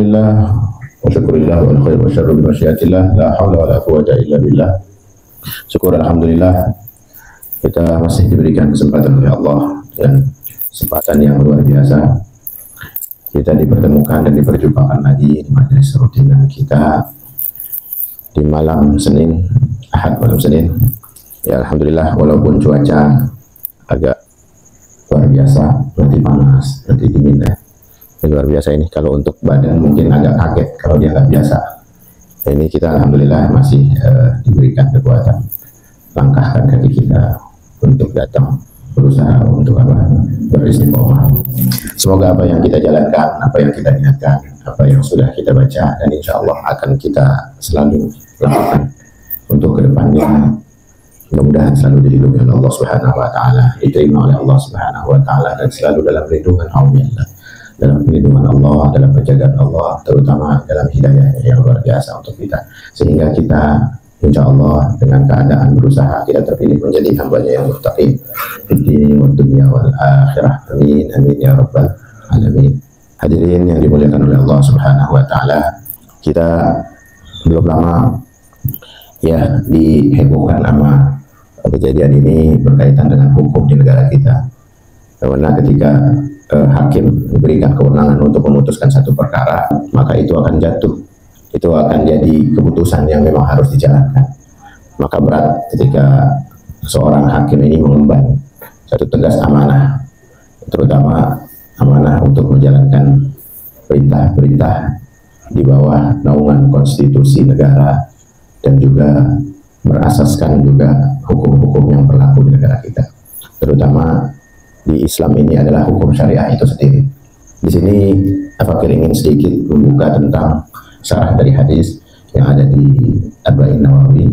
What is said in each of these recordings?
Alhamdulillah wa syukurillah wal khair wa syarru bi masyiatillah la haula wa la quwwata illa billah. Syukur alhamdulillah kita masih diberikan kesempatan oleh Allah dan kesempatan yang luar biasa. Kita dipertemukan dan diperjumpakan lagi di majelis rutinan kita di malam Senin, Ahad malam Senin. Ya alhamdulillah walaupun cuaca agak luar biasa, berarti panas, berarti dingin ya. Luar biasa ini, kalau untuk badan mungkin agak kaget kalau dia nggak biasa. Ini kita alhamdulillah masih diberikan kekuatan, langkahkan kaki kita untuk datang, berusaha untuk beristiqomah. Semoga apa yang kita jalankan, apa yang kita niatkan, apa yang sudah kita baca, dan insya Allah akan kita selalu lakukan untuk kedepannya. Mudah-mudahan selalu dilindungi oleh Allah Subhanahu wa taala, diterima oleh Allah Subhanahu wa taala, dan selalu dalam lindungan Allah, dalam perlindungan Allah, dalam penjagaan Allah, terutama dalam hidayahnya yang luar biasa untuk kita, sehingga kita insya Allah dengan keadaan berusaha kita terpilih menjadi hambanya yang muttaqin di dunia wal akhirah. Amin amin ya rabbal alamin. Hadirin yang dimuliakan oleh Allah Subhanahu wa taala, kita belum lama ya dihebohkan sama kejadian ini berkaitan dengan hukum di negara kita. Karena ketika hakim diberikan kewenangan untuk memutuskan satu perkara, maka itu akan jatuh, itu akan jadi keputusan yang memang harus dijalankan. Maka berat ketika seorang hakim ini mengemban satu tugas amanah, terutama amanah untuk menjalankan perintah-perintah di bawah naungan konstitusi negara, dan juga berasaskan juga hukum-hukum yang berlaku di negara kita, terutama di Islam ini adalah hukum syariah itu sendiri. Di sini Fakir ingin sedikit membuka tentang syarah dari hadis yang ada di Arba'in Nawawi,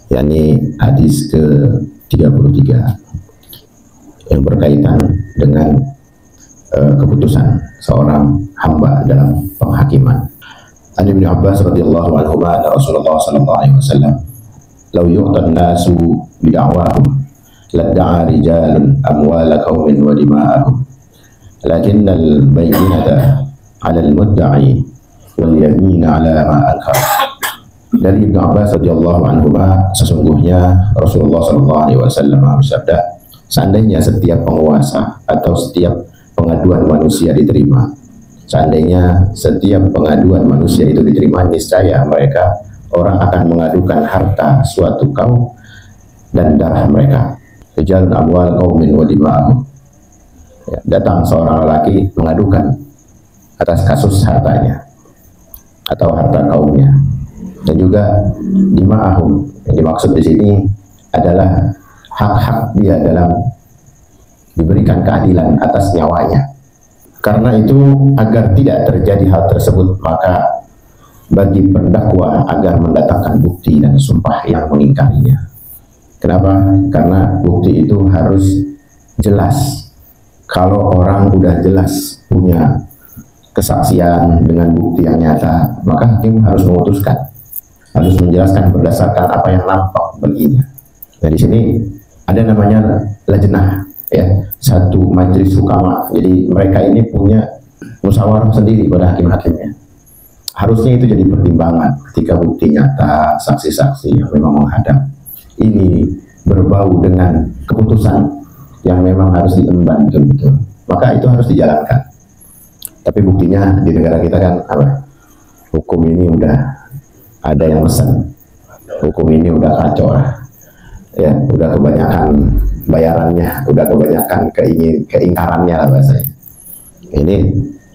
yakni hadis ke-33 yang berkaitan dengan keputusan seorang hamba dalam penghakiman. An Ibnu Abbas radhiyallahu anhu anna Rasulullah sallallahu alaihi wasallam law yu'tan nasu bid'awahum ladda'a rijalun amwala qaumin wa dima'ahum lakinnal bayyinata 'ala al-mudda'i wal yamina 'ala ma ankar. Dari Ibnu Abbas radhiyallahu anhu, sesungguhnya Rasulullah sallallahu alaihi wasallam bersabda, seandainya setiap penguasa atau setiap pengaduan manusia diterima, seandainya setiap pengaduan manusia itu diterima, niscaya mereka orang akan mengadukan harta suatu kaum dan darah mereka. Rijalun amwal qaumin wa dima'ahum. Ya, datang seorang lelaki mengadukan atas kasus hartanya atau harta kaumnya, dan juga dima'ahum. Yang dimaksud di sini adalah hak-hak dia dalam diberikan keadilan atas nyawanya. Karena itu, agar tidak terjadi hal tersebut, maka bagi pendakwa agar mendatangkan bukti dan sumpah yang mengingkarinya. Kenapa? Karena bukti itu harus jelas. Kalau orang udah jelas punya kesaksian dengan bukti yang nyata, maka hakim harus memutuskan, harus menjelaskan berdasarkan apa yang nampak baginya. Nah, di sini ada namanya lajnah, ya, satu majelis hukama. Jadi mereka ini punya musyawarah sendiri pada hakim-hakimnya. Harusnya itu jadi pertimbangan ketika bukti nyata, saksi-saksi yang memang menghadap ini berbau dengan keputusan yang memang harus diemban betul-betul, maka itu harus dijalankan. Tapi buktinya di negara kita kan apa? Hukum ini udah ada yang pesan, hukum ini udah kacau lah, ya, udah kebanyakan bayarannya, udah kebanyakan keingkarannya lah bahasanya. Ini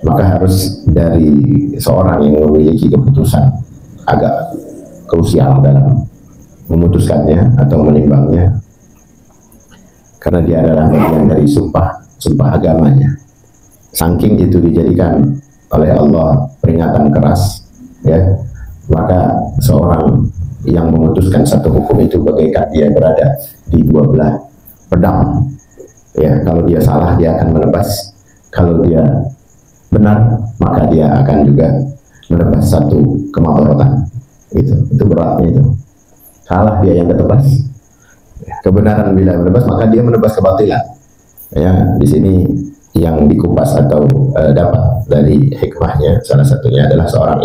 maka harus dari seorang yang memiliki keputusan agak krusial dalam memutuskannya atau menimbangnya, karena dia adalah bagian dari sumpah agamanya. Saking itu dijadikan oleh Allah peringatan keras, ya, maka seorang yang memutuskan satu hukum itu bagaikan dia berada di dua belah pedang, ya. Kalau dia salah dia akan menebas, kalau dia benar maka dia akan juga menebas satu kemadaratan. Itu beratnya itu. Salah dia yang ketebas, kebenaran bila menebas maka dia menebas kebatilan. Ya, di sini yang dikupas atau dapat dari hikmahnya salah satunya adalah seorang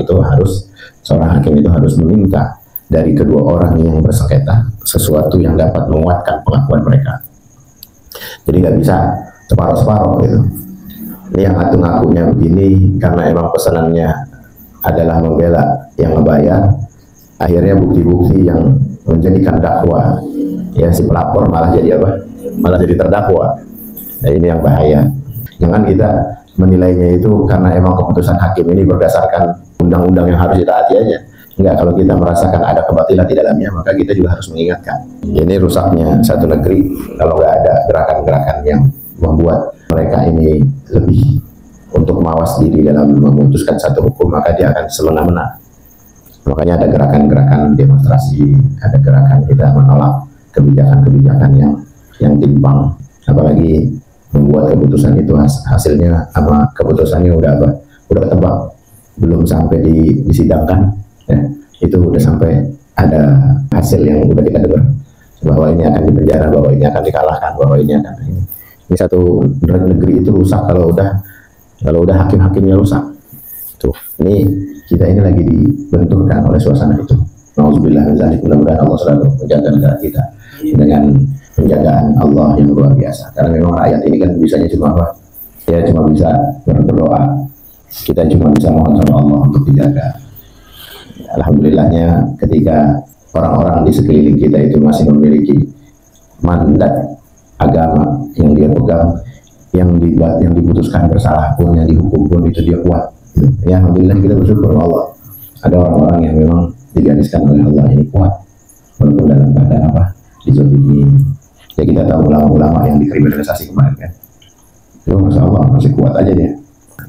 hakim itu harus meminta dari kedua orang yang bersengketa sesuatu yang dapat menguatkan pengakuan mereka. Jadi nggak bisa separuh-separuh gitu. Ini yang ngaku-ngakunya begini karena emang pesanannya adalah membela yang ngebayar, akhirnya bukti-bukti yang menjadikan dakwa ya si pelapor malah jadi apa? Malah jadi terdakwa. Nah, ini yang bahaya. Jangan kita menilainya itu karena emang keputusan hakim ini berdasarkan undang-undang yang harus ditaati aja. Enggak, kalau kita merasakan ada kebatilan di dalamnya, maka kita juga harus mengingatkan. Ini rusaknya satu negeri kalau nggak ada gerakan-gerakan yang membuat mereka ini lebih untuk mawas diri dalam memutuskan satu hukum, maka dia akan semena-mena. Makanya ada gerakan-gerakan demonstrasi, ada gerakan kita menolak kebijakan-kebijakan yang timpang, apalagi membuat keputusan itu hasilnya sama keputusannya udah tebak, belum sampai disidangkan ya, itu udah sampai ada hasil yang udah kita dengar bahwa ini akan dipenjara, bahwa ini akan dikalahkan, bahwa ini akan ini satu negeri itu rusak kalau udah hakim-hakimnya rusak. Tuh, ini kita ini lagi dibenturkan oleh suasana itu. Nauzubillah min dzalik. Mudah-mudahan Allah selalu menjaga negara kita dengan penjagaan Allah yang luar biasa. Karena memang rakyat ini kan bisanya cuma apa? Ya cuma bisa berdoa. Kita cuma bisa mohon sama Allah untuk dijaga. Alhamdulillahnya ketika orang-orang di sekeliling kita itu masih memiliki mandat agama yang dia pegang, yang diputuskan bersalah pun, yang dihukum pun itu dia kuat. Ya alhamdulillah kita bersyukur Allah. Ada orang-orang yang memang digariskan oleh Allah ini kuat, walaupun dalam keadaan apa? Dizolimi. Ya kita tahu ulama-ulama yang dikriminalisasi kemarin kan, itu masya Allah masih kuat aja dia.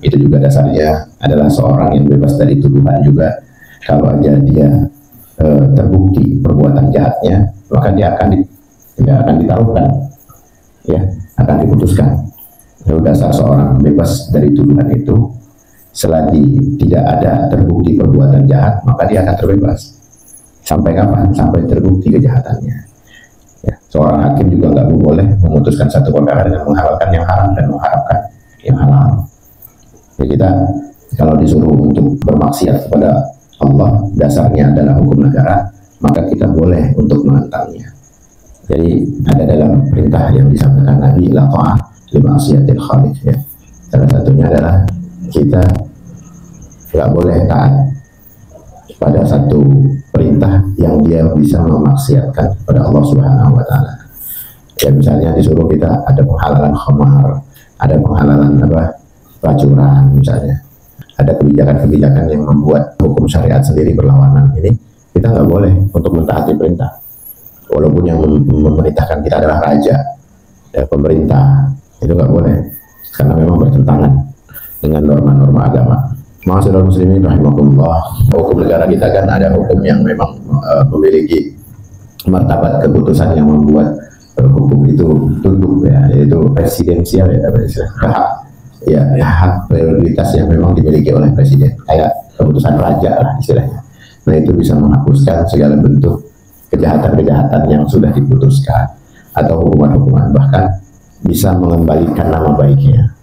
Itu juga dasarnya adalah seorang yang bebas dari tuduhan juga. Kalau aja dia terbukti perbuatan jahatnya, maka dia akan ditaruhkan, ya akan diputuskan. Itu dasar seorang bebas dari tuduhan itu. Selagi tidak ada terbukti perbuatan jahat, maka dia akan terbebas. Sampai kapan? Sampai terbukti kejahatannya. Ya, seorang hakim juga nggak boleh memutuskan satu perkara dengan menghalalkan yang haram dan mengharapkan yang halal. Ya, kita kalau disuruh untuk bermaksiat kepada Allah, dasarnya adalah hukum negara, maka kita boleh untuk menentangnya. Jadi ada dalam perintah yang disampaikan Nabi, la ta'ah li ma'siyatil khaliq, ya. Salah satunya adalah kita nggak boleh taat pada satu perintah yang dia bisa memaksiatkan kepada Allah Subhanahu wa Ta'ala. Ya misalnya disuruh kita ada penghalalan khamar, ada penghalalan pelacuran misalnya, ada kebijakan-kebijakan yang membuat hukum syariat sendiri berlawanan. Ini kita nggak boleh untuk mentaati perintah, walaupun yang memerintahkan kita adalah raja, ya, pemerintah, itu nggak boleh karena memang bertentangan dengan norma-norma agama. Ma'asyiral muslimin rahimakumullah, hukum negara kita kan ada hukum yang memang memiliki martabat keputusan yang membuat hukum itu tunduk, ya, yaitu presidensial, ya, hak prioritas yang memang dimiliki oleh presiden, kayak keputusan raja lah istilahnya. Nah itu bisa menghapuskan segala bentuk kejahatan-kejahatan yang sudah diputuskan atau hukuman-hukuman, bahkan bisa mengembalikan nama baiknya.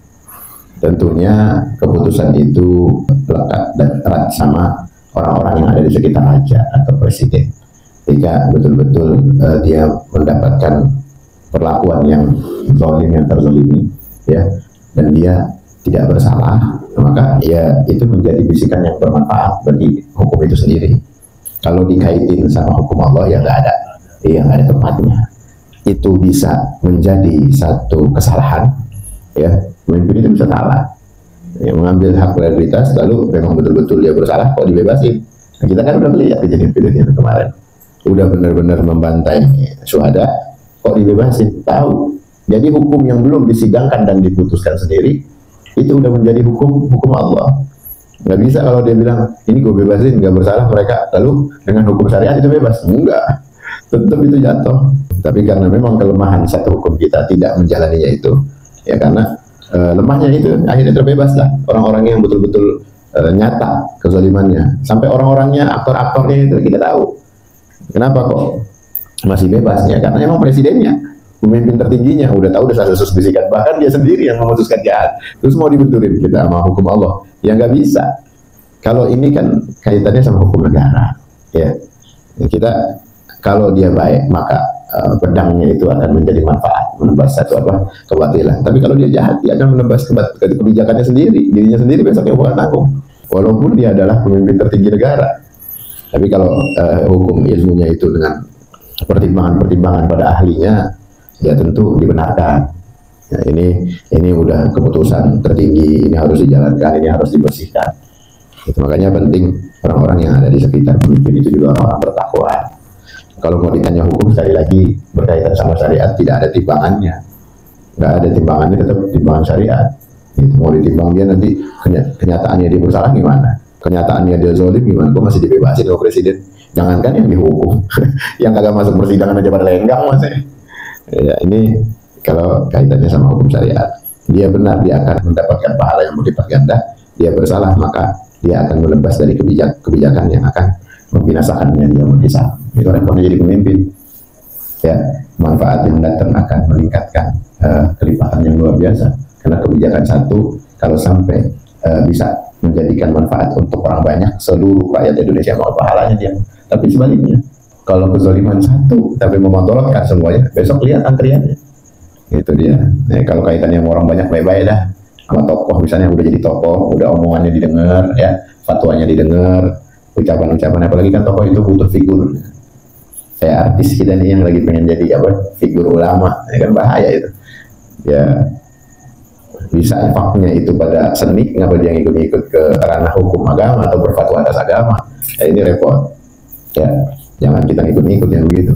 Tentunya keputusan itu lekat dan erat sama orang-orang yang ada di sekitar raja atau presiden. Jika betul-betul dia mendapatkan perlakuan yang zalim, yang terzalimi, ya, dan dia tidak bersalah, maka ya itu menjadi bisikan yang bermanfaat bagi hukum itu sendiri. Kalau dikaitin sama hukum Allah yang nggak ada tempatnya. Itu bisa menjadi satu kesalahan, ya. Pemimpin itu bisa salah, yang mengambil hak prioritas, lalu memang betul-betul dia bersalah kok dibebasin. Nah, kita kan udah melihat kejadian-kejadian kemarin, udah benar-benar membantai syuhada kok dibebasin. Tahu, jadi hukum yang belum disidangkan dan diputuskan sendiri itu udah menjadi hukum Allah. Nggak bisa kalau dia bilang ini gue bebasin, nggak bersalah mereka, lalu dengan hukum syariat itu bebas. Enggak, tetap itu jatuh. Tapi karena memang kelemahan satu hukum kita tidak menjalaninya itu, ya karena lemahnya itu akhirnya terbebas lah orang-orang yang betul-betul nyata kezalimannya, sampai orang-orangnya, aktor-aktornya itu kita tahu kenapa kok masih bebas, ya karena memang presidennya pemimpin tertingginya, udah tahu udah sasus bisikan, bahkan dia sendiri yang memutuskan jahat, terus mau dibenturin kita sama hukum Allah, ya nggak bisa. Kalau ini kan kaitannya sama hukum negara, ya kita kalau dia baik maka pedangnya itu akan menjadi manfaat, menebas satu kebatilan. Tapi kalau dia jahat, dia akan menebas kebijakannya sendiri, dirinya sendiri besoknya bukan tanggung, walaupun dia adalah pemimpin tertinggi negara. Tapi kalau hukum ilmunya itu dengan pertimbangan-pertimbangan pada ahlinya, ya tentu dibenarkan. Nah, ini udah keputusan tertinggi, ini harus dijalankan, ini harus dibersihkan. Itu makanya penting orang-orang yang ada di sekitar pemimpin itu juga orang-orang bertakwa. Kalau mau ditanya hukum, sekali lagi berkaitan sama syariat, tidak ada timbangannya. Nggak ada timbangannya, tetap timbangan syariat. Itu mau ditimbang dia nanti kenyataannya dia bersalah gimana? Kenyataannya dia zalim gimana? Kok masih dibebasin oleh presiden? Jangankan yang dihukum, yang kagak masuk persidangan aja pada lenggang masih. Ya, ini kalau kaitannya sama hukum syariat, dia benar, dia akan mendapatkan pahala yang berlipat ganda. Dia bersalah, maka dia akan melebas dari kebijakan yang akan membinasakannya dia berpisah. Itu repotnya jadi pemimpin. Ya, manfaat yang datang akan meningkatkan kelipatan yang luar biasa. Karena kebijakan satu kalau sampai bisa menjadikan manfaat untuk orang banyak, seluruh rakyat Indonesia mau pahalanya dia. Tapi sebaliknya, kalau kezaliman satu tapi memotolotkan semuanya, besok lihat antriannya. Itu dia. Nah, kalau kaitannya sama orang banyak, baik-baik dah. Sama tokoh misalnya, udah jadi tokoh, udah omongannya didengar, ya, fatwanya didengar, ucapan-ucapan, apalagi kan tokoh itu butuh figur. Kayak artis kita nih yang lagi pengen jadi figur ulama, ya kan bahaya itu. Ya, bisa efeknya itu pada seni, ngapa dia ngikut-ngikut ke ranah hukum agama atau berfatwa atas agama. Ya, ini repot. Ya, jangan kita ngikut-ngikut yang begitu.